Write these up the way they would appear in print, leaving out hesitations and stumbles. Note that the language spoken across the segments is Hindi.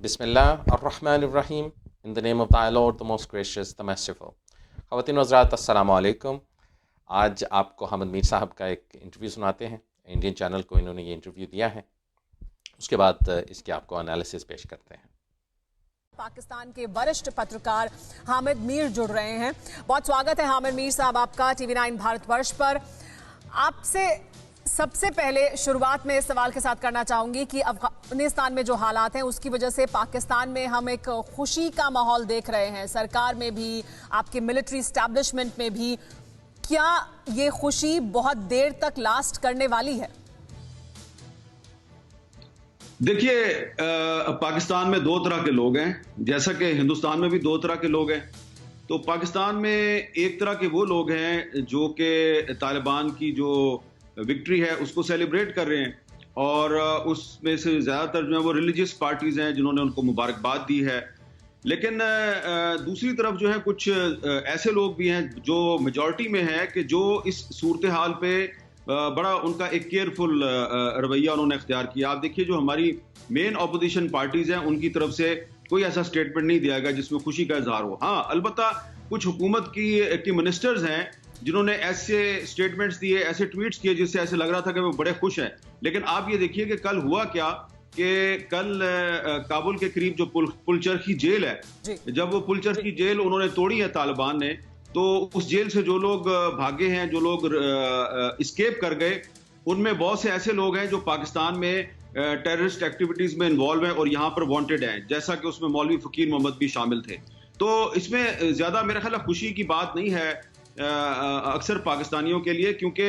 बिस्मिल्लाहिर्रहमानिर्रहीम। In the name of the lord the most gracious the merciful. ख़वातीन व हज़रात, अस्सलामु अलैकुम। आज आपको हामिद मीर साहब का एक इंटरव्यू सुनाते हैं। इंडियन चैनल को इन्होंने ये इंटरव्यू दिया है, उसके बाद इसके आपको एनालिसिस पेश करते हैं। पाकिस्तान के वरिष्ठ पत्रकार हामिद मीर जुड़ रहे हैं। बहुत स्वागत है हामिद मीर साहब आपका TV9 भारतवर्ष पर। आपसे सबसे पहले शुरुआत में इस सवाल के साथ करना चाहूंगी कि अफगानिस्तान में जो हालात हैं उसकी वजह से पाकिस्तान में हम एक खुशी का माहौल देख रहे हैं, सरकार में भी, आपके मिलिट्री एस्टैब्लिशमेंट में भी। क्या ये खुशी बहुत देर तक लास्ट करने वाली है? देखिए, पाकिस्तान में दो तरह के लोग हैं, जैसा कि हिंदुस्तान में भी दो तरह के लोग हैं। तो पाकिस्तान में एक तरह के वो लोग हैं जो कि तालिबान की जो विक्ट्री है उसको सेलिब्रेट कर रहे हैं, और उसमें से ज़्यादातर जो है वो रिलीजियस पार्टीज़ हैं जिन्होंने उनको मुबारकबाद दी है। लेकिन दूसरी तरफ जो है कुछ ऐसे लोग भी हैं जो मेजॉरिटी में है कि जो इस सूरत हाल पे बड़ा उनका एक केयरफुल रवैया उन्होंने इख्तियार किया। आप देखिए, जो हमारी मेन अपोजिशन पार्टीज़ हैं उनकी तरफ से कोई ऐसा स्टेटमेंट नहीं दिया गया जिसमें खुशी का इजहार हो। हाँ, अलबत्ता कुछ हुकूमत की मिनिस्टर्स हैं जिन्होंने ऐसे स्टेटमेंट्स दिए, ऐसे ट्वीट्स किए जिससे ऐसे लग रहा था कि वो बड़े खुश हैं। लेकिन आप ये देखिए कि कल हुआ क्या कि कल काबुल के करीब जो पुलचरखी जेल है, जब वो पुलचरखी जेल उन्होंने तोड़ी है तालिबान ने, तो उस जेल से जो लोग भागे हैं, जो लोग एस्केप कर गए, उनमें बहुत से ऐसे लोग हैं जो पाकिस्तान में टेररिस्ट एक्टिविटीज में इन्वॉल्व हैं और यहाँ पर वांटेड हैं, जैसा कि उसमें मौलवी फकीर मोहम्मद भी शामिल थे। तो इसमें ज्यादा मेरा ख्याल खुशी की बात नहीं है अक्सर पाकिस्तानियों के लिए, क्योंकि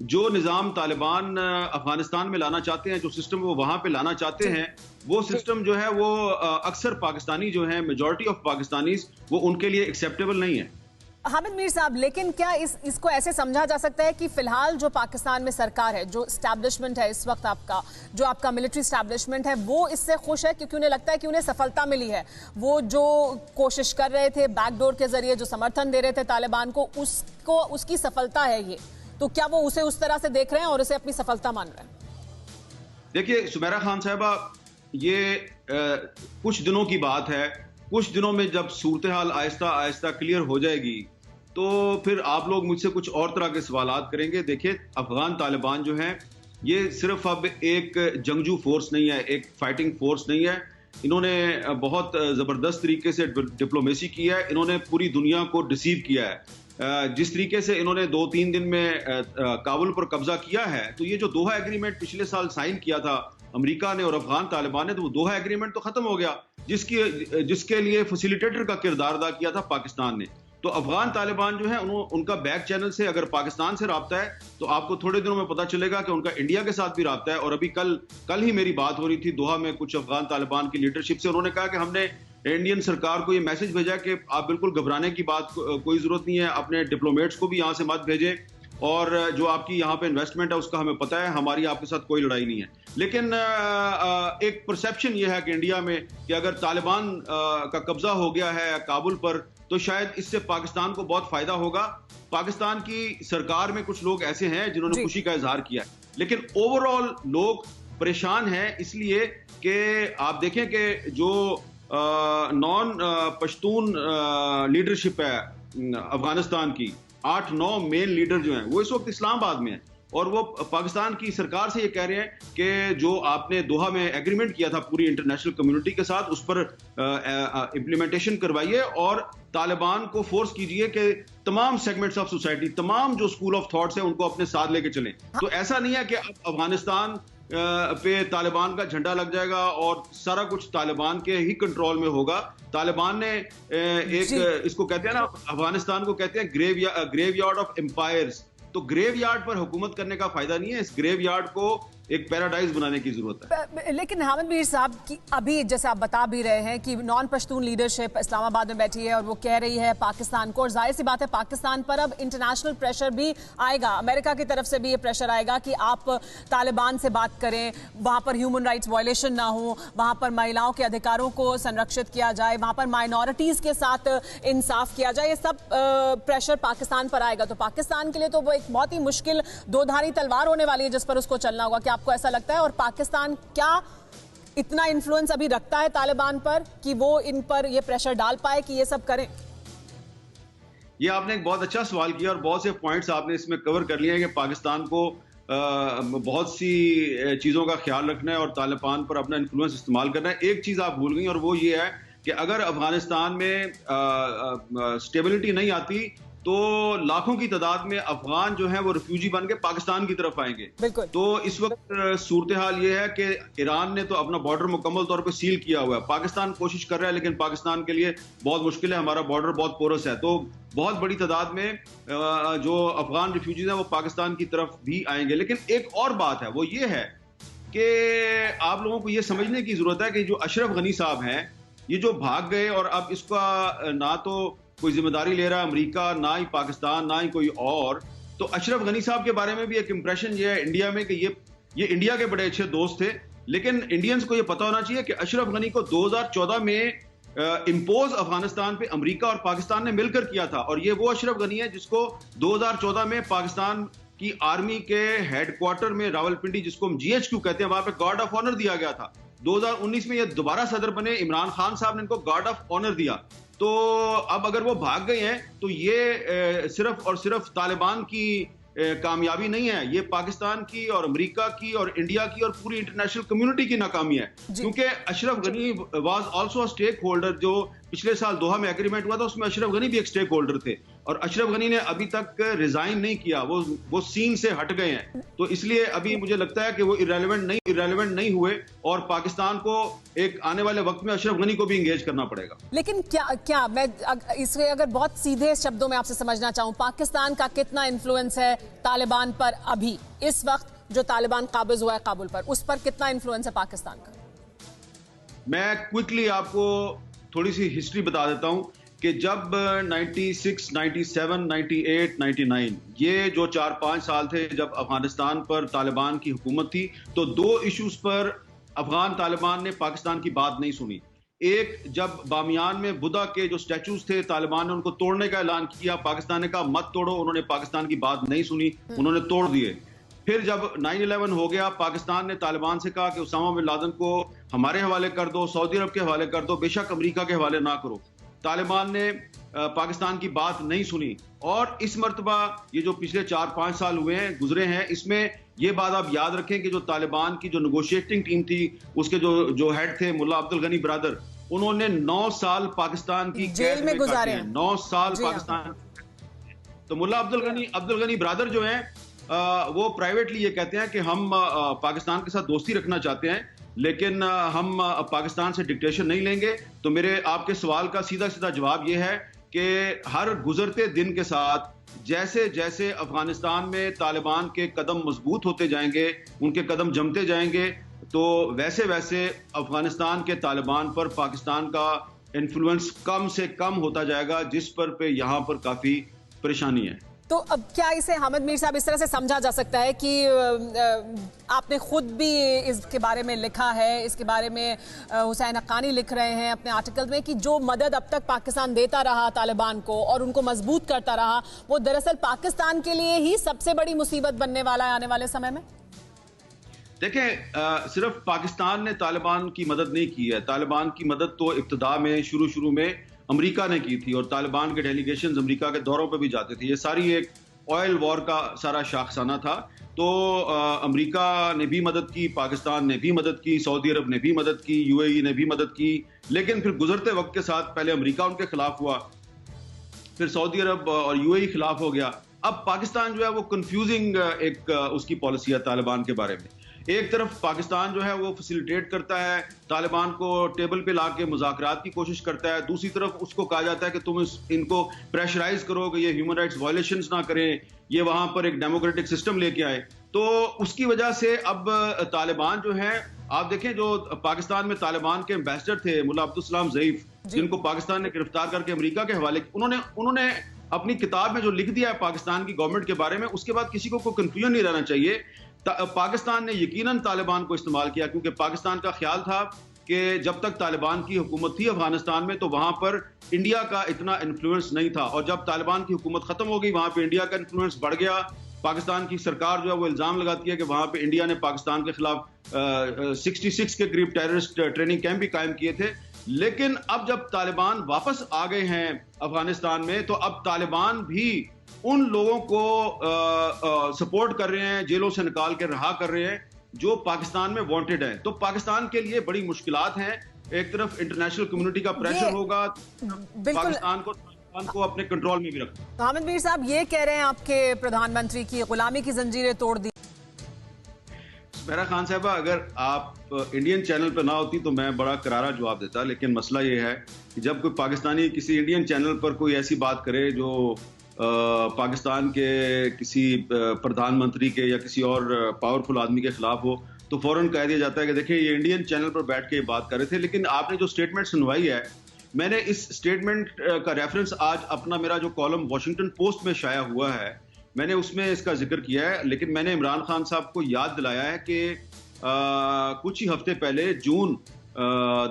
जो निज़ाम तालिबान अफगानिस्तान में लाना चाहते हैं, जो सिस्टम वो वहां पे लाना चाहते हैं, वो सिस्टम जो है वो अक्सर पाकिस्तानी जो है, मेजॉरिटी ऑफ पाकिस्तानीज, वो उनके लिए एक्सेप्टेबल नहीं है। हामिद मीर साहब, लेकिन क्या इसको ऐसे समझा जा सकता है कि फिलहाल जो पाकिस्तान में सरकार है, जो स्टैब्लिशमेंट है इस वक्त आपका, जो आपका मिलिट्री स्टैब्लिशमेंट है, वो इससे खुश है क्योंकि उन्हें लगता है कि उन्हें सफलता मिली है? वो जो कोशिश कर रहे थे बैकडोर के जरिए, जो समर्थन दे रहे थे तालिबान को, उसकी सफलता है ये। तो क्या वो उसे उस तरह से देख रहे हैं और उसे अपनी सफलता मान रहे हैं? देखिए सुमेरा खान साहबा, ये कुछ दिनों की बात है। कुछ दिनों में जब सूरत हाल आहिस्ता आहिस्ता क्लियर हो जाएगी तो फिर आप लोग मुझसे कुछ और तरह के सवालात करेंगे। देखिए, अफगान तालिबान जो है ये सिर्फ अब एक जंगजू फोर्स नहीं है, एक फाइटिंग फोर्स नहीं है। इन्होंने बहुत ज़बरदस्त तरीके से डिप्लोमेसी की है, इन्होंने पूरी दुनिया को डिसीव किया है। जिस तरीके से इन्होंने 2-3 दिन में काबुल पर कब्जा किया है, तो ये जो दोहा एग्रीमेंट पिछले साल साइन किया था अमेरिका ने और अफगान तालिबान ने, तो वो दोहा एग्रीमेंट तो खत्म हो गया, जिसके लिए फैसिलिटेटर का किरदार अदा किया था पाकिस्तान ने। तो अफगान तालिबान जो है उनका बैक चैनल से अगर पाकिस्तान से रब्ता है तो आपको थोड़े दिनों में पता चलेगा कि उनका इंडिया के साथ भी रब्ता है। और अभी कल ही मेरी बात हो रही थी दोहा में कुछ अफगान तालिबान की लीडरशिप से। उन्होंने कहा कि हमने इंडियन सरकार को ये मैसेज भेजा कि आप बिल्कुल घबराने की बात कोई जरूरत नहीं है, अपने डिप्लोमेट्स को भी यहाँ से मत भेजें, और जो आपकी यहाँ पे इन्वेस्टमेंट है उसका हमें पता है, हमारी आपके साथ कोई लड़ाई नहीं है। लेकिन एक परसेप्शन ये है कि इंडिया में कि अगर तालिबान का कब्जा हो गया है काबुल पर तो शायद इससे पाकिस्तान को बहुत फायदा होगा। पाकिस्तान की सरकार में कुछ लोग ऐसे हैं जिन्होंने खुशी का इजहार किया है, लेकिन ओवरऑल लोग परेशान हैं, इसलिए कि आप देखें कि जो नॉन पश्तून लीडरशिप है अफगानिस्तान की, 8-9 मेन लीडर जो हैं वो इस वक्त इस्लामाबाद में हैं, और वो पाकिस्तान की सरकार से ये कह रहे हैं कि जो आपने दोहा में एग्रीमेंट किया था पूरी इंटरनेशनल कम्युनिटी के साथ, उस पर इम्प्लीमेंटेशन करवाइए और तालिबान को फोर्स कीजिए कि तमाम सेगमेंट्स ऑफ सोसाइटी, तमाम जो स्कूल ऑफ थॉट्स हैं, उनको अपने साथ लेके चलें। तो ऐसा नहीं है कि अब अफगानिस्तान पे तालिबान का झंडा लग जाएगा और सारा कुछ तालिबान के ही कंट्रोल में होगा। तालिबान ने एक इसको कहते हैं ना, अफगानिस्तान को कहते हैं ग्रेवयार्ड ऑफ एम्पायर्स। तो ग्रेवयार्ड पर हुकूमत करने का फायदा नहीं है, इस ग्रेवयार्ड को एक पैराडाइज बनाने की जरूरत है। लेकिन हामिद मीर साहब की अभी जैसे आप बता भी रहे हैं कि नॉन पश्तून लीडरशिप इस्लामाबाद में बैठी है और वो कह रही है पाकिस्तान को, और जाहिर सी बात है पाकिस्तान पर अब इंटरनेशनल प्रेशर भी आएगा, अमेरिका की तरफ से भी ये प्रेशर आएगा कि आप तालिबान से बात करें, वहाँ पर ह्यूमन राइट्स वायलेशन ना हो, वहाँ पर महिलाओं के अधिकारों को संरक्षित किया जाए, वहाँ पर माइनॉरिटीज़ के साथ इंसाफ किया जाए। ये सब प्रेशर पाकिस्तान पर आएगा, तो पाकिस्तान के लिए तो वो एक बहुत ही मुश्किल दोधारी तलवार होने वाली है जिस पर उसको चलना होगा। क्या आपको ऐसा लगता है? और पाकिस्तान क्या इतना इन्फ्लुएंस अभी रखता है तालिबान पर कि वो इन पर ये प्रेशर डाल पाए कि ये सब करें? ये आपने एक बहुत अच्छा सवाल किया और बहुत से पॉइंट्स आपने इसमें कवर कर लिए हैं कि पाकिस्तान को बहुत सी चीज़ों का ख्याल रखना है और तालिबान पर अपना इन्फ्लुएंस इस्तेमाल करना है। एक चीज़ आप भूल गई और वो ये है कि अगर अफगानिस्तान में स्टेबिलिटी नहीं आती तो लाखों की तादाद में अफगान जो है वो रिफ्यूजी बन के पाकिस्तान की तरफ आएंगे। बिल्कुल। तो इस वक्त सूरत हाल ये है कि ईरान ने तो अपना बॉर्डर मुकम्मल तौर पे सील किया हुआ है। पाकिस्तान कोशिश कर रहा है लेकिन पाकिस्तान के लिए बहुत मुश्किल है, हमारा बॉर्डर बहुत पोरस है। तो बहुत बड़ी तादाद में जो अफगान रिफ्यूजीज हैं वो पाकिस्तान की तरफ भी आएंगे। लेकिन एक और बात है, वो ये है कि आप लोगों को ये समझने की जरूरत है कि जो अशरफ गनी साहब हैं ये जो भाग गए और अब इसका ना तो कोई जिम्मेदारी ले रहा है अमेरिका, ना ही पाकिस्तान, ना ही कोई और। तो अशरफ गनी साहब के बारे में भी एक इंप्रेशन ये है इंडिया में कि ये इंडिया के बड़े अच्छे दोस्त थे, लेकिन इंडियंस को ये पता होना चाहिए कि अशरफ गनी को 2014 में इम्पोज अफगानिस्तान पे अमेरिका और पाकिस्तान ने मिलकर किया था। और ये वो अशरफ गनी है जिसको 2014 में पाकिस्तान की आर्मी के हेडक्वार्टर में रावलपिंडी, जिसको हम GHQ कहते हैं, वहां पे गार्ड ऑफ ऑनर दिया गया था। 2019 में ये दोबारा सदर बने, इमरान खान साहब ने इनको गार्ड ऑफ ऑनर दिया। तो अब अगर वो भाग गए हैं तो ये सिर्फ और सिर्फ तालिबान की कामयाबी नहीं है, ये पाकिस्तान की और अमेरिका की और इंडिया की और पूरी इंटरनेशनल कम्युनिटी की नाकामी है। क्योंकि Ashraf Ghani was also a stakeholder. जो पिछले साल दोहा में एग्रीमेंट हुआ था उसमें अशरफ गनी भी एक स्टेक होल्डर थे और अशरफ गनी ने अभी तक रिजाइन नहीं किया, वो सीन से हट गए हैं। तो इसलिए अभी मुझे लगता है कि वो इररेलेवेंट नहीं हुए और पाकिस्तान को एक आने वाले वक्त में अशरफ गनी को भी इंगेज करना पड़ेगा। लेकिन क्या मैं इसके अगर बहुत सीधे शब्दों में आपसे समझना चाहूं, पाकिस्तान का कितना इन्फ्लुएंस है तालिबान पर अभी इस वक्त जो तालिबान काबिज हुआ है काबुल पर, उस पर कितना इन्फ्लुएंस है पाकिस्तान का? मैं क्विकली आपको थोड़ी सी हिस्ट्री बता देता हूं कि जब 96, 97, 98, 99 ये जो 4-5 साल थे जब अफगानिस्तान पर तालिबान की हुकूमत थी, तो 2 इश्यूज पर अफगान तालिबान ने पाकिस्तान की बात नहीं सुनी। एक, जब बामियान में बुद्धा के जो स्टैचूज थे तालिबान ने उनको तोड़ने का ऐलान किया, पाकिस्तान ने कहा मत तोड़ो, उन्होंने पाकिस्तान की बात नहीं सुनी, उन्होंने तोड़ दिए। फिर जब 9/11 हो गया, पाकिस्तान ने तालिबान से कहा कि उसामा बिन लादेन को हमारे हवाले कर दो, सऊदी अरब के हवाले कर दो, बेशक अमेरिका के हवाले ना करो। तालिबान ने पाकिस्तान की बात नहीं सुनी। और इस मर्तबा ये जो पिछले 4-5 साल गुजरे हैं, इसमें ये बात आप याद रखें कि जो तालिबान की जो नेगोशिएटिंग टीम थी, उसके जो हेड थे मुल्ला अब्दुल गनी ब्रदर, उन्होंने 9 साल पाकिस्तान की जेल में गुजारे हैं। 9 साल पाकिस्तान। तो मुल्ला अब्दुल गनी ब्रदर जो हैं वो प्राइवेटली ये कहते हैं कि हम पाकिस्तान के साथ दोस्ती रखना चाहते हैं, लेकिन हम पाकिस्तान से डिक्टेशन नहीं लेंगे। तो मेरे आपके सवाल का सीधा सीधा जवाब ये है कि हर गुजरते दिन के साथ जैसे जैसे अफगानिस्तान में तालिबान के कदम मजबूत होते जाएंगे, उनके कदम जमते जाएंगे, तो वैसे वैसे अफगानिस्तान के तालिबान पर पाकिस्तान का इन्फ्लुएंस कम से कम होता जाएगा, जिस पर यहाँ पर काफ़ी परेशानी है। तो अब क्या इसे हामिद मीर साहब इस तरह से समझा जा सकता है कि आपने खुद भी इसके बारे में लिखा है, इसके बारे में हुसैन हक्कानी लिख रहे हैं अपने आर्टिकल में, कि जो मदद अब तक पाकिस्तान देता रहा तालिबान को और उनको मजबूत करता रहा, वो दरअसल पाकिस्तान के लिए ही सबसे बड़ी मुसीबत बनने वाला है आने वाले समय में? देखें, सिर्फ पाकिस्तान ने तालिबान की मदद नहीं की है। तालिबान की मदद तो इब्तिदा में शुरू में अमेरिका ने की थी और तालिबान के डेलीगेशंस अमेरिका के दौरों पर भी जाते थे। ये सारी एक ऑयल वॉर का सारा शाखसाना था। तो अमेरिका ने भी मदद की, पाकिस्तान ने भी मदद की, सऊदी अरब ने भी मदद की, UAE ने भी मदद की। लेकिन फिर गुजरते वक्त के साथ पहले अमेरिका उनके खिलाफ हुआ, फिर सऊदी अरब और UAE खिलाफ हो गया। अब पाकिस्तान जो है वो कंफ्यूजिंग एक उसकी पॉलिसी है तालिबान के बारे में। एक तरफ पाकिस्तान जो है वो फैसिलिटेट करता है, तालिबान को टेबल पे ला के मुज़ाकरात की कोशिश करता है, दूसरी तरफ उसको कहा जाता है कि तुम इनको प्रेशराइज करो कि ये ह्यूमन राइट्स वायलेशंस ना करें, ये वहां पर एक डेमोक्रेटिक सिस्टम लेके आए। तो उसकी वजह से अब तालिबान जो है, आप देखें जो पाकिस्तान में तालिबान के एम्बेसडर थे मुल्ला अब्दुल सलाम ज़ईफ, जिनको पाकिस्तान ने गिरफ्तार करके अमेरिका के हवाले, उन्होंने अपनी किताब में जो लिख दिया है पाकिस्तान की गवर्नमेंट के बारे में, उसके बाद किसी को कोई कंफ्यूजन नहीं रहना चाहिए। पाकिस्तान ने यकीनन तालिबान को इस्तेमाल किया, क्योंकि पाकिस्तान का ख्याल था कि जब तक तालिबान की हुकूमत थी अफगानिस्तान में तो वहां पर इंडिया का इतना इन्फ्लुएंस नहीं था, और जब तालिबान की हुकूमत खत्म हो गई वहां पे इंडिया का इन्फ्लुएंस बढ़ गया। पाकिस्तान की सरकार जो है वो इल्ज़ाम लगाती है कि वहाँ पे इंडिया ने पाकिस्तान के खिलाफ 66 के करीब टेररिस्ट ट्रेनिंग कैंप भी कायम किए थे। लेकिन अब जब तालिबान वापस आ गए हैं अफगानिस्तान में, तो अब तालिबान भी उन लोगों को सपोर्ट कर रहे हैं, जेलों से निकाल के रहा कर रहे हैं जो पाकिस्तान में वांटेड हैं। तो पाकिस्तान के लिए बड़ी मुश्किलात हैं। एक तरफ इंटरनेशनल कम्युनिटी का प्रेशर होगा, पाकिस्तान को अपने कंट्रोल में भी रखना। हामिद मीर साहब ये कह रहे हैं आपके प्रधानमंत्री की गुलामी की जंजीरें तोड़ दी। मेरा खान साहबा, अगर आप इंडियन चैनल पर ना होती तो मैं बड़ा करारा जवाब देता, लेकिन मसला ये है कि जब कोई पाकिस्तानी किसी इंडियन चैनल पर कोई ऐसी बात करे जो पाकिस्तान के किसी प्रधानमंत्री के या किसी और पावरफुल आदमी के खिलाफ हो, तो फौरन कह दिया जाता है कि देखिए ये इंडियन चैनल पर बैठ के ये बात कर रहे थे। लेकिन आपने जो स्टेटमेंट सुनवाई है, मैंने इस स्टेटमेंट का रेफरेंस आज अपना मेरा जो कॉलम वॉशिंगटन पोस्ट में शाया हुआ है, मैंने उसमें इसका जिक्र किया है। लेकिन मैंने इमरान खान साहब को याद दिलाया है कि कुछ ही हफ्ते पहले जून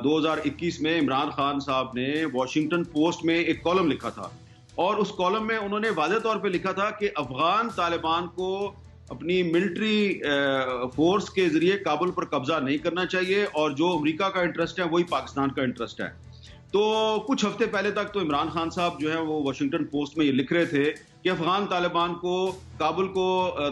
2021 में इमरान खान साहब ने वॉशिंगटन पोस्ट में एक कॉलम लिखा था, और उस कॉलम में उन्होंने वाज़ेह तौर पे लिखा था कि अफगान तालिबान को अपनी मिलिट्री फोर्स के जरिए काबुल पर कब्जा नहीं करना चाहिए, और जो अमेरिका का इंटरेस्ट है वही पाकिस्तान का इंटरेस्ट है। तो कुछ हफ्ते पहले तक तो इमरान खान साहब जो है वो वॉशिंगटन पोस्ट में ये लिख रहे थे कि अफगान तालिबान को काबुल को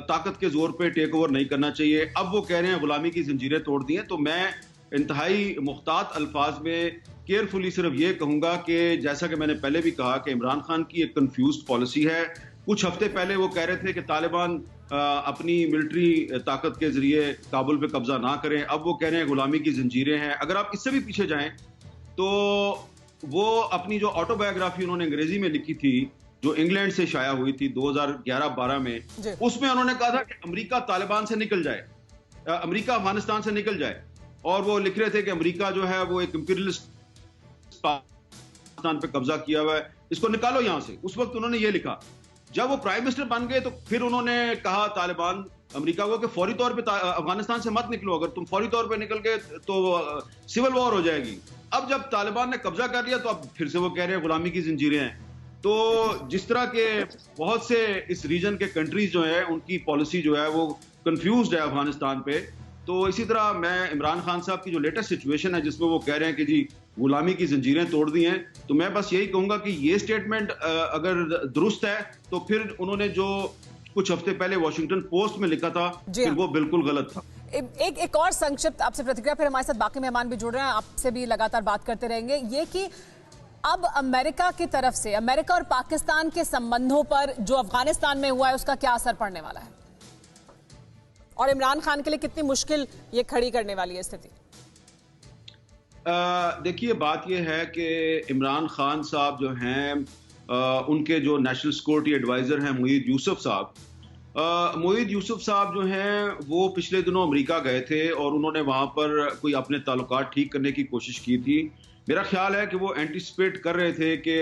ताकत के जोर पे टेक ओवर नहीं करना चाहिए। अब वो कह रहे हैं गुलामी की जंजीरें तोड़ दी हैं। तो मैं इंतहाई मुख्तात अल्फाज में केयरफुली सिर्फ ये कहूंगा कि जैसा कि मैंने पहले भी कहा कि इमरान खान की एक कंफ्यूज्ड पॉलिसी है। कुछ हफ्ते पहले वो कह रहे थे कि तालिबान अपनी मिलिट्री ताकत के जरिए काबुल पे कब्जा ना करें, अब वो कह रहे हैं गुलामी की जंजीरें हैं। अगर आप इससे भी पीछे जाएं तो वो अपनी जो ऑटोबायोग्राफी उन्होंने अंग्रेजी में लिखी थी, जो इंग्लैंड से शाया हुई थी 2011-12 में, उसमें उन्होंने कहा था कि अमेरिका तालिबान से निकल जाए, अमेरिका अफगानिस्तान से निकल जाए। और वो लिख रहे थे कि अमेरिका जो है वो एक इंपीरियलिस्ट पाकिस्तान पे कब्जा किया हुआ है, इसको निकालो यहां से। उस वक्त उन्होंने ये लिखा। जब वो प्राइम मिनिस्टर बन गए तो फिर उन्होंने कहा तालिबान अमेरिका को कि फौरी तौर पे अफगानिस्तान से मत निकलो, अगर तुम फौरी तौर पे निकल गए तो सिविल वॉर हो जाएगी। अब जब तालिबान ने कब्जा कर लिया तो अब फिर से वो कह रहे हैं गुलामी की जंजीरें हैं। तो जिस तरह के बहुत से इस रीजन के कंट्रीज जो है उनकी पॉलिसी जो है वो कंफ्यूज्ड है अफगानिस्तान पे। तो इसी तरह मैं इमरान खान साहब की जो लेटेस्ट सिचुएशन है जिसमें वो कह रहे हैं कि जी गुलामी की जंजीरें तोड़ दी हैं, तो मैं बस यही कहूंगा कि ये स्टेटमेंट अगर दुरुस्त है तो फिर उन्होंने जो कुछ हफ्ते पहले वॉशिंगटन पोस्ट में लिखा था फिर वो बिल्कुल गलत था। एक और संक्षिप्त आपसे प्रतिक्रिया, फिर हमारे साथ बाकी मेहमान भी जुड़ रहे हैं, आपसे भी लगातार बात करते रहेंगे। ये कि अब अमेरिका की तरफ से अमेरिका और पाकिस्तान के संबंधों पर जो अफगानिस्तान में हुआ है उसका क्या असर पड़ने वाला है, और इमरान खान के लिए कितनी मुश्किल ये खड़ी करने वाली है स्थिति? देखिए, बात यह है कि इमरान खान साहब जो हैं उनके जो नेशनल सिक्योरिटी एडवाइजर हैं मोईद यूसुफ साहब, मोईद यूसुफ साहब जो हैं वो पिछले दिनों अमेरिका गए थे और उन्होंने वहाँ पर कोई अपने ताल्लुकात ठीक करने की कोशिश की थी। मेरा ख्याल है कि वो एंटिसिपेट कर रहे थे कि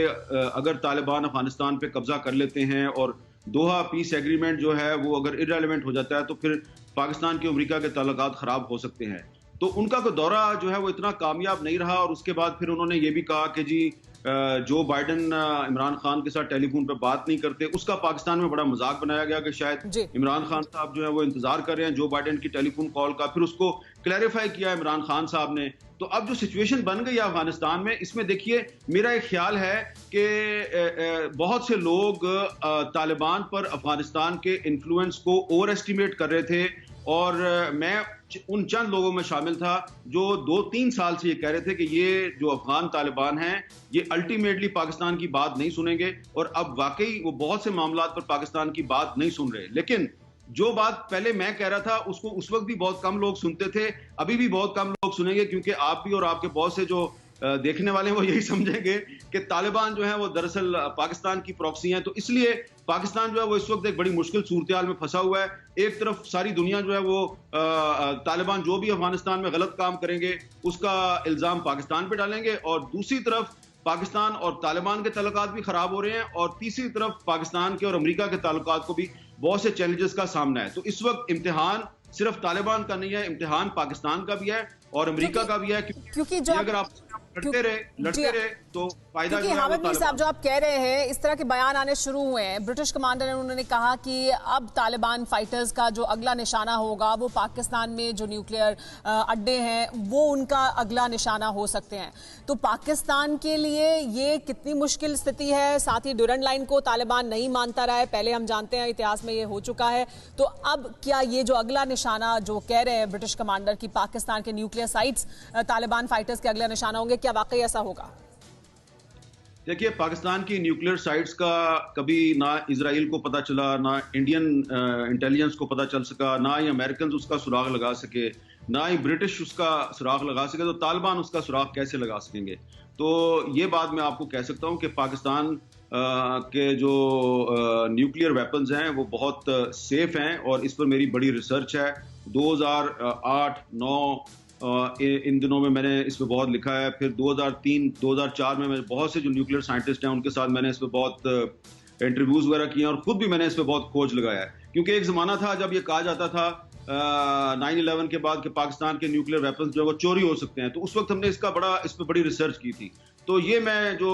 अगर तालिबान अफगानिस्तान पे कब्जा कर लेते हैं और दोहा पीस एग्रीमेंट जो है वो अगर इररेलेवेंट हो जाता है तो फिर पाकिस्तान के अमेरिका के ताल्लुकात ख़राब हो सकते हैं। तो उनका कोई दौरा जो है वो इतना कामयाब नहीं रहा, और उसके बाद फिर उन्होंने ये भी कहा कि जी जो बाइडन इमरान खान के साथ टेलीफोन पर बात नहीं करते, उसका पाकिस्तान में बड़ा मजाक बनाया गया कि शायद इमरान खान साहब जो है वो इंतजार कर रहे हैं जो बाइडन की टेलीफोन कॉल का। फिर उसको क्लैरिफाई किया इमरान खान साहब ने। तो अब जो सिचुएशन बन गई है अफगानिस्तान में, इसमें देखिए मेरा एक ख्याल है कि बहुत से लोग तालिबान पर अफगानिस्तान के इन्फ्लुएंस को ओवर एस्टिमेट कर रहे थे, और मैं उन चंद लोगों में शामिल था जो 2-3 साल से ये कह रहे थे कि ये जो अफगान तालिबान हैं ये अल्टीमेटली पाकिस्तान की बात नहीं सुनेंगे, और अब वाकई वो बहुत से मामलात पर पाकिस्तान की बात नहीं सुन रहे। लेकिन जो बात पहले मैं कह रहा था उसको उस वक्त भी बहुत कम लोग सुनते थे, अभी भी बहुत कम लोग सुनेंगे, क्योंकि आप भी और आपके बहुत से जो देखने वाले हैं वो यही समझेंगे कि तालिबान जो है वो दरअसल पाकिस्तान की प्रॉक्सी हैं। तो इसलिए पाकिस्तान जो है वो इस वक्त एक बड़ी मुश्किल सूरत में फंसा हुआ है। एक तरफ सारी दुनिया जो है वो तालिबान जो भी अफगानिस्तान में गलत काम करेंगे उसका इल्ज़ाम पाकिस्तान पे डालेंगे, और दूसरी तरफ पाकिस्तान और तालिबान के ताल्लुकात भी खराब हो रहे हैं, और तीसरी तरफ पाकिस्तान के और अमेरिका के ताल्लुकात को भी बहुत से चैलेंजेस का सामना है। तो इस वक्त इम्तिहान सिर्फ तालिबान का नहीं है, इम्तिहान पाकिस्तान का भी है और अमेरिका का भी है, क्योंकि जो अगर आप लड़ते रहे तो फायदा क्योंकि जो है वो हामिद मीर साहब, तालिबान। जो आप कह रहे हैं, इस तरह के बयान आने शुरू हुए हैं। ब्रिटिश कमांडर ने उन्होंने कहा कि अब तालिबान फाइटर्स का जो अगला निशाना होगा वो पाकिस्तान में जो न्यूक्लियर अड्डे हैं वो उनका अगला निशाना हो सकते हैं। तो पाकिस्तान के लिए ये कितनी मुश्किल स्थिति है। साथ ही ड्यूरेंट लाइन को तालिबान नहीं मानता रहा है, पहले हम जानते हैं इतिहास में ये हो चुका है। तो अब क्या ये जो अगला निशाना जो कह रहे हैं ब्रिटिश कमांडर की पाकिस्तान के न्यूक्लियर साइट्स तालिबान फाइटर्स के अगला निशाना होंगे, क्या वाकई ऐसा होगा? देखिए, पाकिस्तान की न्यूक्लियर साइट्स का कभी ना इजराइल को पता चला, ना इंडियन इंटेलिजेंस को पता चल सका, ना ही अमेरिकन उसका सुराग लगा सके, ना ही ब्रिटिश उसका सुराग लगा सके। तो तालिबान उसका सुराग कैसे लगा सकेंगे? तो ये बात मैं आपको कह सकता हूँ कि पाकिस्तान के जो न्यूक्लियर वेपन्स हैं वो बहुत सेफ हैं, और इस पर मेरी बड़ी रिसर्च है। 2008-9 इन दिनों में मैंने इस पर बहुत लिखा है। फिर 2003-2004 में मैं बहुत से जो न्यूक्लियर साइंटिस्ट हैं उनके साथ मैंने इस पर बहुत इंटरव्यूज वगैरह किए, और खुद भी मैंने इस पर बहुत खोज लगाया है। क्योंकि एक ज़माना था जब ये कहा जाता था 9/11 के बाद कि पाकिस्तान के न्यूक्लियर वेपन्स जो है वो चोरी हो सकते हैं, तो उस वक्त हमने इस पर बड़ी रिसर्च की थी। तो ये मैं जो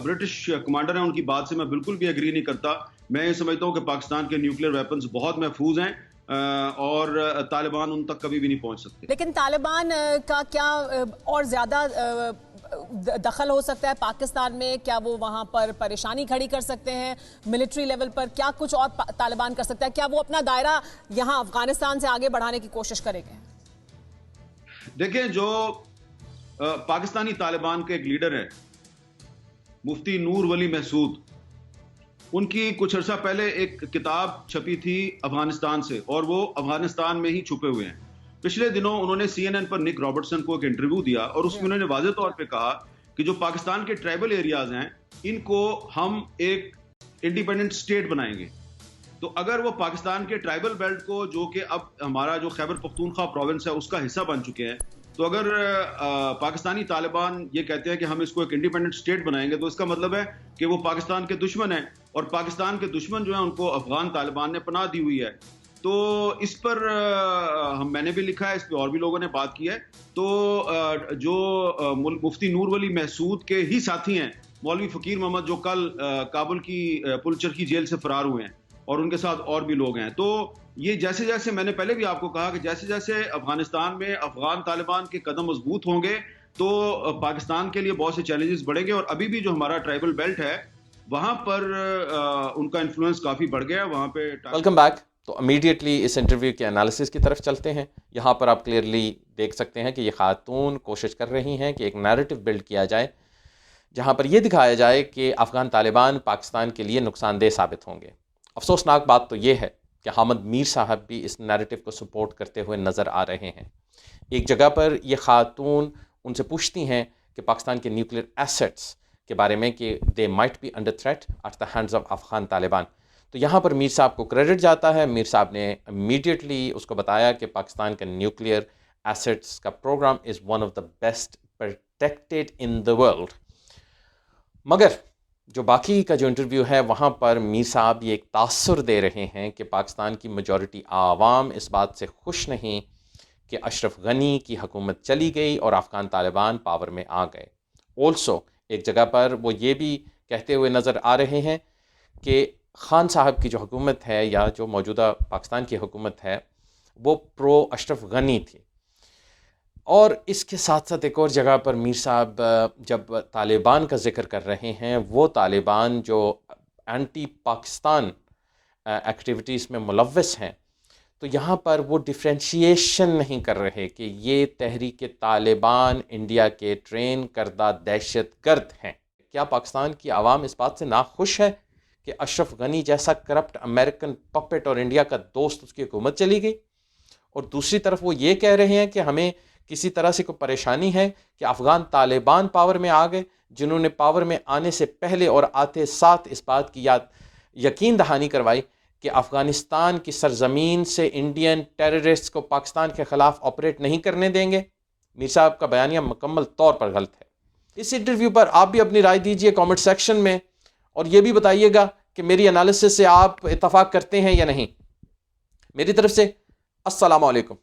ब्रिटिश कमांडर हैं उनकी बात से मैं बिल्कुल भी एग्री नहीं करता। मैं ये समझता हूँ कि पाकिस्तान के न्यूक्लियर वेपन्स बहुत महफूज हैं, और तालिबान उन तक कभी भी नहीं पहुंच सकते। लेकिन तालिबान का क्या और ज्यादा दखल हो सकता है पाकिस्तान में? क्या वो वहां पर परेशानी खड़ी कर सकते हैं मिलिट्री लेवल पर? क्या कुछ और तालिबान कर सकता है? क्या वो अपना दायरा यहां अफगानिस्तान से आगे बढ़ाने की कोशिश करेंगे? देखें, जो पाकिस्तानी तालिबान के एक लीडर हैं मुफ्ती नूर वली महसूद, उनकी कुछ अर्सा पहले एक किताब छपी थी अफगानिस्तान से, और वो अफगानिस्तान में ही छुपे हुए हैं। पिछले दिनों उन्होंने CNN पर निक रॉबर्टसन को एक इंटरव्यू दिया, और उसमें उन्होंने वाज़ेह तौर पे कहा कि जो पाकिस्तान के ट्राइबल एरियाज हैं इनको हम एक इंडिपेंडेंट स्टेट बनाएंगे। तो अगर वो पाकिस्तान के ट्राइबल बेल्ट को, जो कि अब हमारा जो खैबर पख्तूनख्वा प्रोविंस है उसका हिस्सा बन चुके हैं, तो अगर पाकिस्तानी तालिबान ये कहते हैं कि हम इसको एक इंडिपेंडेंट स्टेट बनाएंगे, तो इसका मतलब है कि वो पाकिस्तान के दुश्मन हैं, और पाकिस्तान के दुश्मन जो है उनको अफगान तालिबान ने पनाह दी हुई है। तो इस पर मैंने भी लिखा है, इस पर और भी लोगों ने बात की है। तो जो मुफ्ती नूर वली महसूद के ही साथी हैं मौलवी फ़कीर मोहम्मद, जो कल काबुल की पुलचरखी जेल से फरार हुए हैं, और उनके साथ और भी लोग हैं। तो ये जैसे जैसे मैंने पहले भी आपको कहा कि जैसे जैसे अफगानिस्तान में अफगान तालिबान के कदम मजबूत होंगे तो पाकिस्तान के लिए बहुत से चैलेंजेस बढ़ेंगे। और अभी भी जो हमारा ट्राइबल बेल्ट है वहां पर उनका इन्फ्लुएंस काफी बढ़ गया है वहां पे। Welcome back. तो इमीडिएटली इस इंटरव्यू के एनालिसिस की तरफ चलते हैं। यहाँ पर आप क्लियरली देख सकते हैं कि ये खातून कोशिश कर रही हैं कि एक नैरेटिव बिल्ड किया जाए जहाँ पर यह दिखाया जाए कि अफ़गान तालिबान पाकिस्तान के लिए नुकसानदेह साबित होंगे। अफसोसनाक बात तो ये है कि हामिद मीर साहब भी इस नैरेटिव को सपोर्ट करते हुए नज़र आ रहे हैं। एक जगह पर ये खातून उनसे पूछती हैं कि पाकिस्तान के न्यूक्लियर एसेट्स के बारे में कि they might be under threat at the hands of Afghan Taliban. तो यहाँ पर मीर साहब को क्रेडिट जाता है। मीर साहब ने इमीडिएटली उसको बताया कि पाकिस्तान का न्यूक्लियर एसेट्स का program is one of the best protected in the world. मगर जो बाकी का जो इंटरव्यू है वहाँ पर मीर साहब ये एक तासुर दे रहे हैं कि पाकिस्तान की मेजॉरिटी आवाम इस बात से खुश नहीं कि अशरफ गनी की हुकूमत चली गई और अफ़गान तालिबान पावर में आ गए। ऑल्सो एक जगह पर वो ये भी कहते हुए नज़र आ रहे हैं कि खान साहब की जो हुकूमत है या जो मौजूदा पाकिस्तान की हुकूमत है वो प्रो अशरफ गनी थी। और इसके साथ साथ एक और जगह पर मीर साहब जब तालिबान का जिक्र कर रहे हैं, वो तालिबान जो एंटी पाकिस्तान एक्टिविटीज़ में मुलव्वस हैं, तो यहाँ पर वो डिफ्रेंशिएशन नहीं कर रहे कि ये तहरीक तालिबान इंडिया के ट्रेन करदा दहशत गर्द हैं। क्या पाकिस्तान की आवाम इस बात से नाखुश है कि अशरफ गनी जैसा करप्ट अमेरिकन पपेट और इंडिया का दोस्त उसकी हुकूमत चली गई? और दूसरी तरफ वो ये कह रहे हैं कि हमें किसी तरह से कोई परेशानी है कि अफ़गान तालिबान पावर में आ गए, जिन्होंने पावर में आने से पहले और आते साथ इस बात की यकीन दहानी करवाई कि अफ़गानिस्तान की सरजमीन से इंडियन टेररिस्ट को पाकिस्तान के ख़िलाफ़ ऑपरेट नहीं करने देंगे। मीर साहब का बयानिया मुकम्मल तौर पर गलत है। इस इंटरव्यू पर आप भी अपनी राय दीजिए कमेंट सेक्शन में, और ये भी बताइएगा कि मेरी एनालिसिस से आप इत्तफाक करते हैं या नहीं। मेरी तरफ से अस्सलामु अलैकुम।